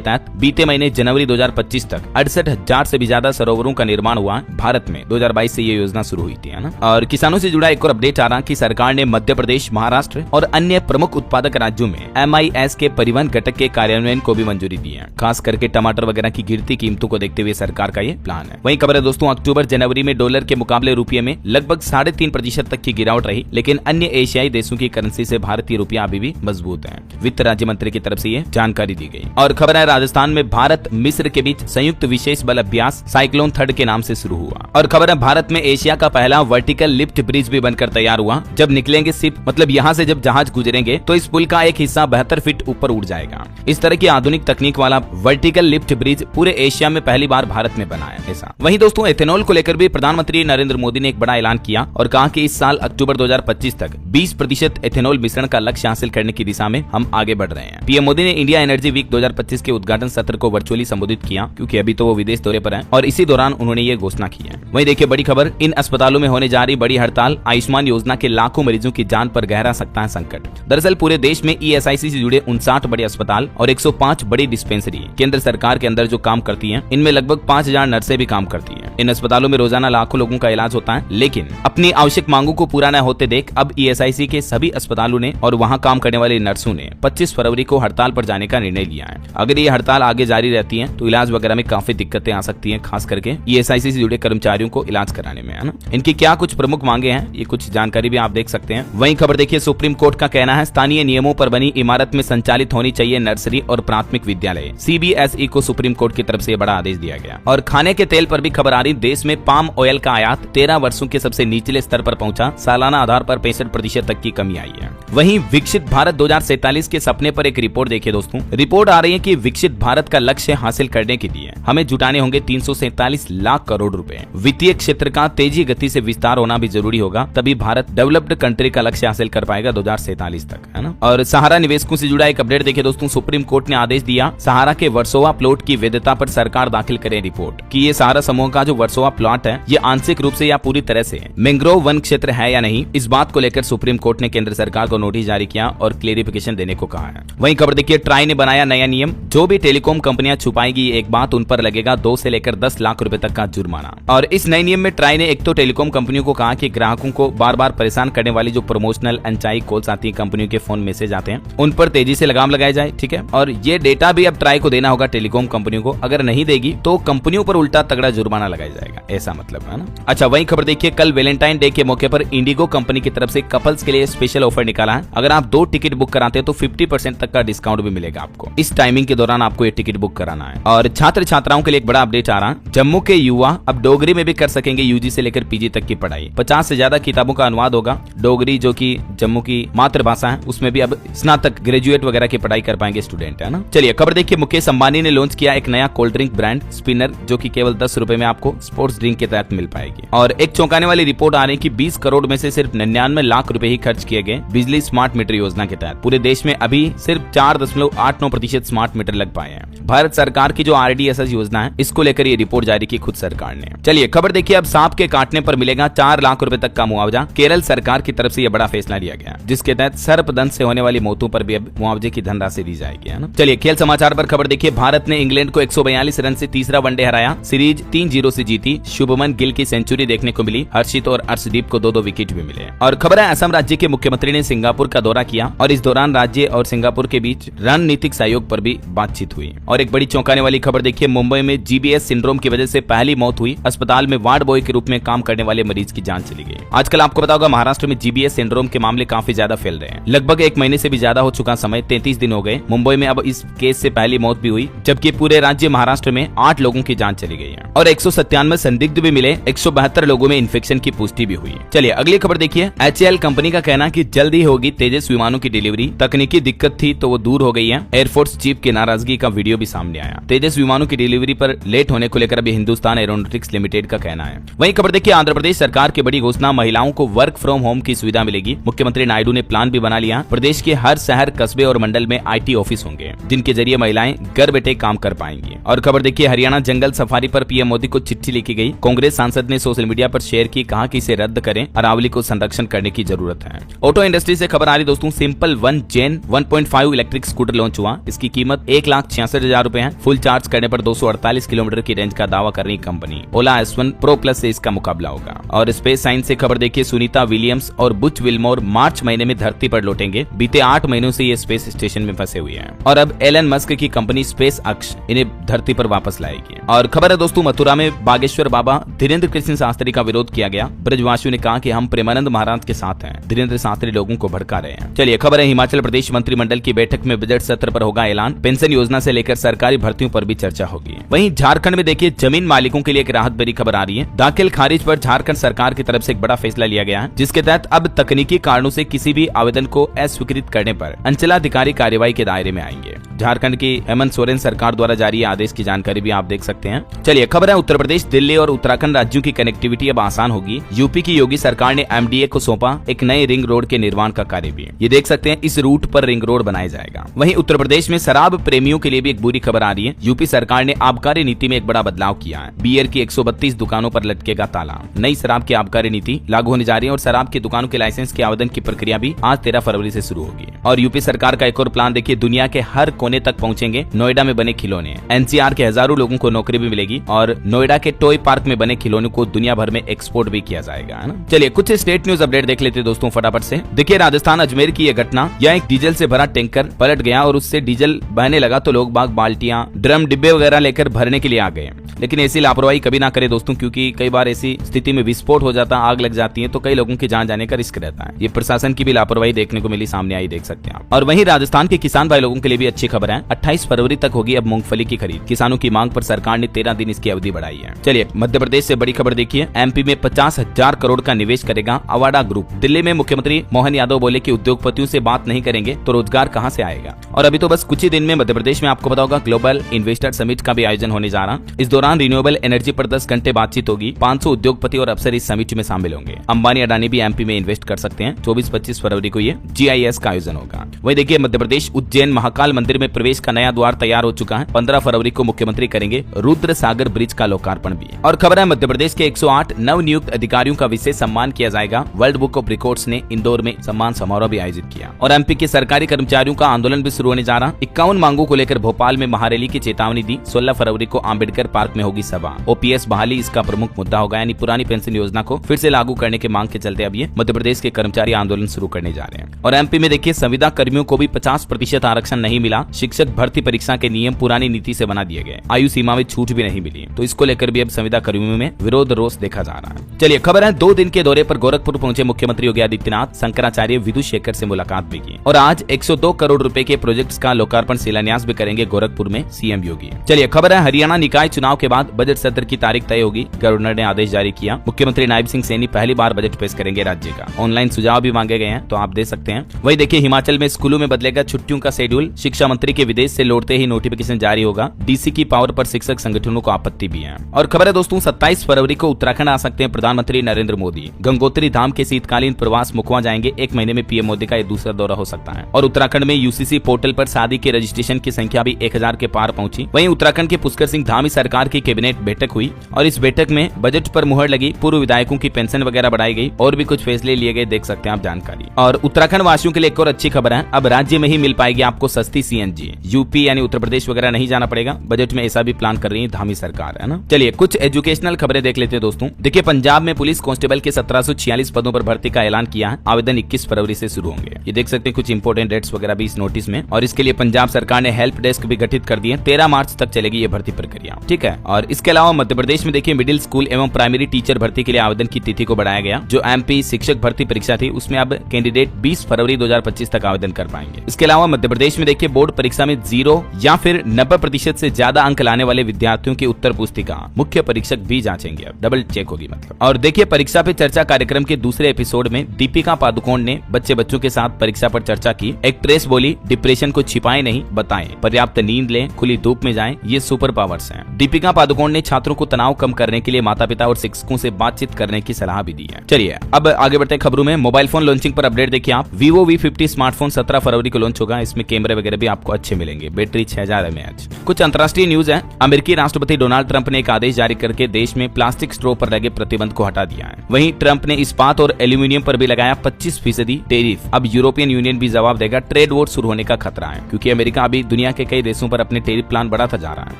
तहत बीते महीने जनवरी 2025 तक 68,000 से भी ज्यादा सरोवरों का निर्माण हुआ भारत में। 2022 से ये योजना शुरू हुई थी, है ना। और किसानों से जुड़ा एक और अपडेट आ रहा कि सरकार ने मध्य प्रदेश, महाराष्ट्र और अन्य प्रमुख उत्पादक राज्यों में MIS के परिवहन घटक के कार्यान्वयन को भी मंजूरी दी है। खास करके टमाटर वगैरह की गिरती कीमतों को देखते हुए सरकार का ये प्लान है। वहीं खबर है दोस्तों, अक्टूबर जनवरी में डॉलर के मुकाबले रुपये में लगभग 3.5% तक की गिरावट रही, लेकिन अन्य एशियाई देशों की करेंसी से भारतीय रुपया अभी भी मजबूत है। वित्त राज्य मंत्री की तरफ से ये जानकारी दी गई। और खबर है, राजस्थान में भारत मिस्र के बीच संयुक्त विशेष बल अभ्यास साइक्लोन थर्ड के नाम से शुरू हुआ। और खबर है, भारत में एशिया का पहला वर्टिकल लिफ्ट ब्रिज भी बनकर तैयार हुआ। जब निकलेंगे शिप, मतलब यहाँ से जब जहाज गुजरेंगे तो इस पुल का एक हिस्सा 72 फीट ऊपर उड़ जाएगा। इस तरह की आधुनिक तकनीक वाला वर्टिकल लिफ्ट ब्रिज पूरे एशिया में पहली बार भारत में बना है ऐसा। वहीं दोस्तों, एथेनॉल को लेकर भी प्रधानमंत्री नरेंद्र मोदी ने एक बड़ा ऐलान किया और कहा कि इस साल अक्टूबर 2025 तक 20% एथेनॉल मिश्रण का लक्ष्य हासिल करने की दिशा में हम आगे बढ़ रहे हैं। पीएम मोदी ने इंडिया एनर्जी वीक 2025 के उद्घाटन सत्र को वर्चुअली संबोधित किया, क्योंकि अभी तो वो विदेश दौरे पर हैं, और इसी दौरान उन्होंने ये घोषणा की है। वहीं देखिए बड़ी खबर, इन अस्पतालों में होने जा रही बड़ी हड़ताल, आयुष्मान योजना के लाखों मरीजों की जान पर गहरा सकता है संकट। दरअसल पूरे देश में ESIC से जुड़े 59 बड़े अस्पताल और 105 बड़ी डिस्पेंसरी केंद्र सरकार के अंदर जो काम करती हैं, इनमें लगभग 5000 नर्सें भी काम करती हैं। इन अस्पतालों में रोजाना लाखों लोगों का इलाज होता है, लेकिन अपनी आवश्यक मांगों को पूरा न होते देख अब ESIC के सभी अस्पतालों ने और वहां काम करने वाले नर्सों ने 25 फरवरी को हड़ताल पर जाने का निर्णय लिया है। अगर ये हड़ताल आगे जारी रहती है तो इलाज वगैरह में काफी दिक्कतें आ सकती हैं, खास करके ESIC से जुड़े कर्मचारियों को इलाज कराने में, है ना। इनकी क्या कुछ प्रमुख मांगे हैं, ये कुछ जानकारी भी आप देख सकते हैं। वहीं खबर देखिए, सुप्रीम कोर्ट का कहना है स्थानीय नियमों पर बनी इमारत में संचालित होनी चाहिए नर्सरी और प्राथमिक विद्यालय। CBSE को सुप्रीम कोर्ट की तरफ से बड़ा आदेश दिया गया। और खाने के तेल पर भी खबर आ रही, देश में पाम ऑयल का आयात 13 वर्षों के सबसे निचले स्तर पर पहुंचा, सालाना आधार पर 65% तक की कमी आई है। वहीं विकसित भारत 2047 के सपने पर एक रिपोर्ट देखिए दोस्तों। रिपोर्ट आ रही है कि विकसित भारत का लक्ष्य हासिल करने के लिए हमें जुटाने होंगे 347 लाख करोड़ रुपए। वित्तीय क्षेत्र का तेजी गति से विस्तार होना भी जरूरी होगा, तभी भारत डेवलप्ड कंट्री का लक्ष्य हासिल कर पाएगा 2047 तक, है ना। और सहारा निवेशकों से जुड़ा एक अपडेट देखिए दोस्तों, सुप्रीम कोर्ट ने आदेश दिया सहारा के वर्सोवा प्लॉट की वैधता पर सरकार दाखिल करे रिपोर्ट कि ये सहारा समूह का जो वर्सोवा प्लॉट है ये आंशिक रूप से या पूरी तरह से मैंग्रोव वन क्षेत्र है या नहीं। इस बात को लेकर सुप्रीम कोर्ट ने केंद्र सरकार को नोटिस जारी किया और क्लेरिफिकेशन देने को कहा है। वहीं खबर देखिए, ट्राई ने बनाया नया नियम, जो भी टेलीकॉम कंपनियां छुपाएगी एक बात, उन पर लगेगा 2 से लेकर 10 लाख रुपए तक का जुर्माना। और इस नए नियम में ट्राई ने एक तो टेलीकॉम कंपनियों को कहा कि ग्राहकों को बार बार परेशान करने वाली जो प्रमोशनल अनचाही कॉल्स आती है, कंपनियों के फोन मैसेज आते हैं, उन पर तेजी से लगाम लगाया जाए, ठीक है। और ये डेटा भी अब ट्राई को देना होगा टेलीकॉम कंपनियों को, अगर नहीं देगी तो कंपनियों पर उल्टा तगड़ा जुर्माना लगाया जाएगा, ऐसा मतलब है ना। अच्छा, वहीं खबर देखिए, कल वैलेंटाइन डे के मौके पर इंडिगो कंपनी की तरफ से कपल्स के लिए स्पेशल ऑफर निकाला है। अगर आप 2 टिकट बुक कराते हैं तो 50% तक का डिस्काउंट भी मिलेगा आपको। इस टाइमिंग के दौरान आपको ये टिकट बुक कराना है। और छात्र छात्राओं के लिए एक बड़ा अपडेट आ रहा है, जम्मू के युवा अब डोगरी में भी कर सकेंगे UG से लेकर PG तक की पढ़ाई। 50 से ज्यादा किताबों का अनुवाद होगा। डोगरी जो कि जम्मू की मातृभाषा है, उसमें भी अब स्नातक ग्रेजुएट वगैरह की पढ़ाई कर पाएंगे स्टूडेंट, है ना। चलिए खबर देखिए, मुकेश अंबानी ने लॉन्च किया एक नया कोल्ड ड्रिंक ब्रांड स्पिनर, जो कि केवल 10 रुपए में आपको स्पोर्ट्स ड्रिंक के तहत मिल पाएगी। और एक चौंकाने वाली रिपोर्ट आ रही है कि 20 करोड़ में से सिर्फ 99 लाख रुपए ही खर्च किए गए बिजली स्मार्ट मीटर योजना के तहत। पूरे देश में अभी सिर्फ 4.89% स्मार्ट मीटर लग पाए हैं। भारत सरकार की जो RDSS योजना है, इसको लेकर ये रिपोर्ट जारी की खुद सरकार ने। चलिए खबर देखिए, अब सांप के काटने पर मिलेगा 4 लाख रुपए तक का मुआवजा। केरल सरकार की तरफ से यह बड़ा फैसला लिया गया, जिसके तहत सर्पदंश से होने वाली मौतों पर भी अब मुआवजे की धनराशि दी जाएगी, है ना। चलिए खेल समाचार पर खबर देखिए, भारत ने इंग्लैंड को 142 रन से तीसरा वनडे हराया, सीरीज 3-0 से जीती। शुभमन गिल की सेंचुरी देखने को मिली, हर्षित और अर्शदीप को 2-2 विकेट भी मिले। और खबर है, असम राज्य के मुख्यमंत्री ने सिंगापुर का दौरा किया और इस दौरान राज्य और सिंगापुर के बीच रणनीतिक सहयोग पर भी बातचीत हुई। और एक बड़ी चौंकाने वाली खबर देखिए, मुंबई में GBS सिंड्रोम की वजह से पहली मौत हुई। अस्पताल में वार्ड बॉय के रूप में काम करने वाले मरीज की जान चली गई। आजकल आपको पता होगा, महाराष्ट्र में GBS सिंड्रोम के मामले काफी ज्यादा फैल रहे हैं। लगभग 1 महीने से भी ज्यादा हो चुका समय, 33 दिन हो गए। मुंबई में अब इस केस से पहली मौत भी हुई, जबकि पूरे राज्य महाराष्ट्र में 8 लोगों की जान चली गई है। और 126 97 संदिग्ध भी मिले, 172 लोगों में इन्फेक्शन की पुष्टि भी हुई। चलिए अगली खबर देखिए। HAL कंपनी का कहना कि जल्द ही होगी तेजस विमानों की डिलीवरी, तकनीकी दिक्कत थी तो वो दूर हो गई है। एयरफोर्स चीफ की नाराजगी का वीडियो भी सामने आया। तेजस विमानों की डिलीवरी पर लेट होने को लेकर अभी हिंदुस्तान एरोनॉटिक्स लिमिटेड का कहना है। वहीं खबर देखिए, आंध्र प्रदेश सरकार की बड़ी घोषणा, महिलाओं को वर्क फ्रॉम होम की सुविधा मिलेगी। मुख्यमंत्री नायडू ने प्लान भी बना लिया। प्रदेश के हर शहर, कस्बे और मंडल में IT ऑफिस होंगे, जिनके जरिए महिलाएं घर बैठे काम कर पाएंगी। और खबर देखिए, हरियाणा जंगल सफारी पर PM मोदी को चिट्ठी लिखी गई। कांग्रेस सांसद ने सोशल मीडिया पर शेयर की, कहा कि इसे रद्द करें, अरावली को संरक्षण करने की जरूरत है। ऑटो इंडस्ट्री से खबर आ रही दोस्तों, सिंपल वन जेन 1.5 इलेक्ट्रिक स्कूटर लॉन्च हुआ। इसकी कीमत 1,66,000 रुपए है। फुल चार्ज करने पर 248 किलोमीटर की रेंज का दावा कर रही कंपनी ओला S1 प्रो प्लस से इसका मुकाबला होगा। और स्पेस साइंस से खबर देखिए, सुनीता विलियम्स और बुच विल्मोर मार्च महीने में धरती पर लौटेंगे। बीते 8 महीनों से ये स्पेस स्टेशन में फंसे हुए हैं और अब एलन मस्क की कंपनी स्पेस अक्ष इन्हें धरती पर वापस लाएगी। और खबर है दोस्तों, मथुरा में बागेश्वर बाबा धीरेन्द्र कृष्ण शास्त्री का विरोध किया गया। ब्रजवासियों ने कहा कि हम प्रेमानंद महाराज के साथ हैं। धीरेन्द्र शास्त्री लोगों को भड़का रहे हैं। चलिए खबर है, हिमाचल प्रदेश मंत्रिमंडल की बैठक में बजट सत्र पर होगा ऐलान। पेंशन योजना से लेकर सरकारी भर्तियों पर भी चर्चा होगी। वहीं झारखंड में देखिए, जमीन मालिकों के लिए एक राहत भरी खबर आ रही है। दाखिल खारिज पर झारखंड सरकार की तरफ से एक बड़ा फैसला लिया गया है, जिसके तहत अब तकनीकी कारणों से किसी भी आवेदन को अस्वीकृत करने पर अंचलाधिकारी कार्यवाही के दायरे में आएंगे। झारखंड की हेमंत सोरेन सरकार द्वारा जारी आदेश की जानकारी भी आप देख सकते हैं। चलिए खबर है, उत्तर प्रदेश, दिल्ली और उत्तराखंड राज्यों की कनेक्टिविटी अब आसान होगी। यूपी की योगी सरकार ने MDA को सौंपा एक नए रिंग रोड के निर्माण का कार्य भी। ये देख सकते हैं, इस रूट पर रिंग रोड बनाया जाएगा। वहीं उत्तर प्रदेश में शराब प्रेमियों के लिए भी एक बुरी खबर आ रही है। यूपी सरकार ने आबकारी नीति में एक बड़ा बदलाव किया है। बियर की 132 दुकानों पर लटकेगा ताला। नई शराब की आबकारी नीति लागू होने जा रही है और शराब की दुकानों के लाइसेंस के आवेदन की प्रक्रिया भी आज 13 फरवरी से शुरू होगी। और यूपी सरकार का एक और प्लान देखिए, दुनिया के हर कोने तक पहुंचेंगे नोएडा में बने खिलौने। NCR के हजारों लोगों को नौकरी भी मिलेगी और नोएडा के टॉय पार्क में बने खिलौनों को दुनिया भर में एक्सपोर्ट भी किया जाएगा, है ना। चलिए कुछ स्टेट न्यूज अपडेट देख लेते हैं दोस्तों फटाफट से। देखिए राजस्थान अजमेर की यह घटना, यह एक डीजल से भरा टैंकर पलट गया और उससे डीजल बहने लगा तो लोग बाग बाल्टियां, ड्रम, डिब्बे वगैरह लेकर भरने के लिए आ गए। लेकिन ऐसी लापरवाही कभी ना करें दोस्तों, क्योंकि कई बार ऐसी स्थिति में विस्फोट हो जाता है, आग लग जाती है तो कई लोगों की जान जाने का रिस्क रहता है। ये प्रशासन की भी लापरवाही देखने को मिली, सामने आई, देख सकते हैं आप। और वहीं राजस्थान के किसान भाई लोगों के लिए भी अच्छी खबर है। 28 फरवरी तक होगी अब मूंगफली की खरीद। किसानों की मांग पर सरकार ने 13 दिन इसकी अवधि बढ़ाई है। चलिए मध्य प्रदेश से बड़ी खबर देखिए, MP में 50,000 करोड़ का निवेश करेगा अवाडा ग्रुप। दिल्ली में मुख्यमंत्री मोहन यादव बोले कि उद्योगपतियों से बात नहीं करेंगे तो रोजगार कहां से आएगा। और अभी तो बस कुछ ही दिन में मध्य प्रदेश में आपको पता होगा ग्लोबल इन्वेस्टर समिट का भी आयोजन होने जा रहा। इस दौरान रिन्यूएबल एनर्जी पर 10 घंटे बातचीत होगी। 500 उद्योगपति और अफसर इस समिट में शामिल होंगे। अंबानी अडानी भी MP में इन्वेस्ट कर सकते हैं। 24-25 फरवरी को ये GIS का आयोजन होगा। वही देखिए मध्य प्रदेश उज्जैन महाकाल मंदिर में प्रवेश का नया द्वार तैयार हो चुका है। 15 फरवरी को मुख्यमंत्री करेंगे रुद्र सागर ब्रिज का लोकार्पण भी। और खबर है मध्य प्रदेश के 108 नव नियुक्त अधिकारियों का विशेष सम्मान किया जाएगा। वर्ल्ड बुक ऑफ रिकॉर्ड्स ने इंदौर में सम्मान समारोह भी आयोजित किया। और MP के सरकारी कर्मचारियों का आंदोलन भी शुरू होने जा रहा। 51 मांगों को लेकर भोपाल में महारैली की चेतावनी दी। 16 फरवरी को अम्बेडकर पार्क में होगी सभा। OPS बहाली इसका प्रमुख मुद्दा होगा, यानी पुरानी पेंशन योजना को फिर से लागू करने की मांग के चलते अब ये मध्य प्रदेश के कर्मचारी आंदोलन शुरू करने जा रहे हैं। और MP में देखिए संविदा कर्मियों को भी 50% आरक्षण नहीं मिला। शिक्षक भर्ती परीक्षा के नियम पुरानी नीति से बना दिए गए। आयु सीमा में छूट भी नहीं मिली, तो इसको लेकर भी अब संविदा कर्मियों में विरोध रोष देखा जा रहा है। चलिए खबर है, 2 दिन के दौरे पर गोरखपुर पहुंचे मुख्यमंत्री योगी आदित्यनाथ। शंकराचार्य विदु शेखर से मुलाकात भी की और आज 102 करोड़ रुपए के प्रोजेक्ट्स का लोकार्पण शिलान्यास भी करेंगे गोरखपुर में CM योगी। चलिए खबर है, हरियाणा निकाय चुनाव के बाद बजट सत्र की तारीख तय होगी। गवर्नर ने आदेश जारी किया। मुख्यमंत्री नायब सिंह सैनी पहली बार बजट पेश करेंगे राज्य का। ऑनलाइन सुझाव भी मांगे गए हैं, तो आप दे सकते हैं। वही देखिए हिमाचल में स्कूलों में बदलेगा छुट्टियों का शेड्यूल। शिक्षा मंत्री के विदेश से लौटते ही नोटिफिकेशन जारी होगा। DC की पावर पर शिक्षक संगठनों को आपत्ति भी है। और खबर है दोस्तों, 27 फरवरी को उत्तराखंड आ सकते हैं प्रधानमंत्री नरेंद्र मोदी। गंगोत्री धाम के शीतकालीन प्रवास मुखवा जाएंगे। 1 महीने में PM मोदी का ये दूसरा दौरा हो सकता है। और उत्तराखंड में UCC पोर्टल पर शादी के रजिस्ट्रेशन की संख्या भी 1000 के पार पहुंची। वहीं उत्तराखंड के पुष्कर सिंह धामी सरकार की कैबिनेट बैठक हुई और इस बैठक में बजट पर मुहर लगी। पूर्व विधायकों की पेंशन वगैरह बढ़ाई गई और भी कुछ फैसले लिए गए, देख सकते हैं आप जानकारी। और उत्तराखंड वासियों के लिए एक और अच्छी खबर है, अब राज्य में ही मिल पाएगी आपको सस्ती CNG। यूपी यानी उत्तर प्रदेश वगैरह नहीं जाना पड़ेगा। बजट में ऐसा भी प्लान कर रही है धामी सरकार, है ना। चलिए कुछ एजुकेशनल खबरें देख लेते हैं दोस्तों। देखिए पंजाब में पुलिस कांस्टेबल के 1746 पदों पर भर्ती का ऐलान किया है। आवेदन 21 फरवरी से शुरू होंगे। ये देख सकते हैं कुछ इंपोर्टेंट डेट्स वगैरह भी इस नोटिस में। और इसके लिए पंजाब सरकार ने हेल्प डेस्क भी गठित कर दिए। 13 मार्च तक चलेगी ये भर्ती प्रक्रिया, ठीक है। और इसके अलावा मध्य प्रदेश में देखिए मिडिल स्कूल एवं प्राइमरी टीचर भर्ती के लिए आवेदन की तिथि को बढ़ाया गया। जो MP शिक्षक भर्ती परीक्षा थी उसमें अब कैंडिडेट 20 फरवरी 2025 तक आवेदन कर पाएंगे। इसके अलावा मध्य प्रदेश में देखिए बोर्ड परीक्षा में 0 या फिर 90% से ज्यादा अंक लाने वाले विद्यार्थियों की उत्तर पुस्तिका मुख्य परीक्षक भी जांचेंगे। अब डबल चेक होगी मतलब। और देखिए, परीक्षा पे चर्चा कार्यक्रम के दूसरे एपिसोड में दीपिका पादुकोण ने बच्चों के साथ परीक्षा पर चर्चा की। एक्ट्रेस बोली, डिप्रेशन को छिपाए नहीं, बताएं, पर्याप्त नींद लें, खुली धूप में जाएं, ये सुपर पावर्स हैं। दीपिका पादुकोण ने छात्रों को तनाव कम करने के लिए माता पिता और शिक्षकों से बातचीत करने की सलाह भी दी है। चलिए अब आगे बढ़ते हैं खबरों में। मोबाइल फोन लॉन्चिंग पर अपडेट देखिए आप। Vivo V50 स्मार्टफोन 17 फरवरी को लॉन्च होगा। इसमें कैमरे वगैरह भी आपको अच्छे मिलेंगे। Battery 6000 mAh। कुछ अंतर्राष्ट्रीय न्यूज है। अमेरिकी राष्ट्रपति डोनाल्ड ट्रंप ने एक आदेश जारी करके देश में प्लास्टिक स्ट्रॉ पर लगे प्रतिबंध को हटा दिया है। वहीं ट्रंप ने इस्पात और एल्यूमिनियम पर भी लगाया 25% टैरिफ। अब यूरोपियन यूनियन भी जवाब देगा। ट्रेड वॉर शुरू होने का खतरा है, क्योंकि अमेरिका अभी दुनिया के कई देशों पर अपने टैरिफ प्लान बढ़ाता जा रहा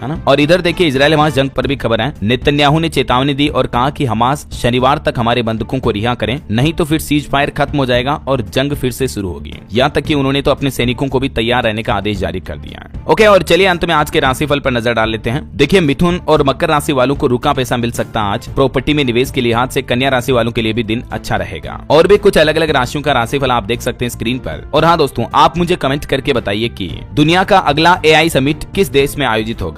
है ना। और इधर देखिए, इजरायल हमास जंग पर भी खबर है। नेतन्याहू ने चेतावनी दी और कहा कि हमास शनिवार तक हमारे बंधकों को रिहा करें, नहीं तो फिर सीज फायर खत्म हो जाएगा और जंग फिर से शुरू होगी। यहाँ तक कि उन्होंने तो अपने सैनिकों को भी तैयार रहने का आदेश जारी कर दिया है। ओके, और चलिए अंत में आज के राशिफल पर नजर डाल लेते हैं। देखिए, मिथुन और मकर राशि वालों को रुका पैसा मिल सकता है आज। प्रॉपर्टी में निवेश के लिहाज से कन्या राशि वालों के लिए भी दिन अच्छा रहेगा। और भी कुछ अलग अलग राशियों का राशिफल आप देख सकते हैं स्क्रीन पर। और हाँ दोस्तों, आप मुझे कमेंट करके बताइए कि दुनिया का अगला AI समिट किस देश में आयोजित होगा।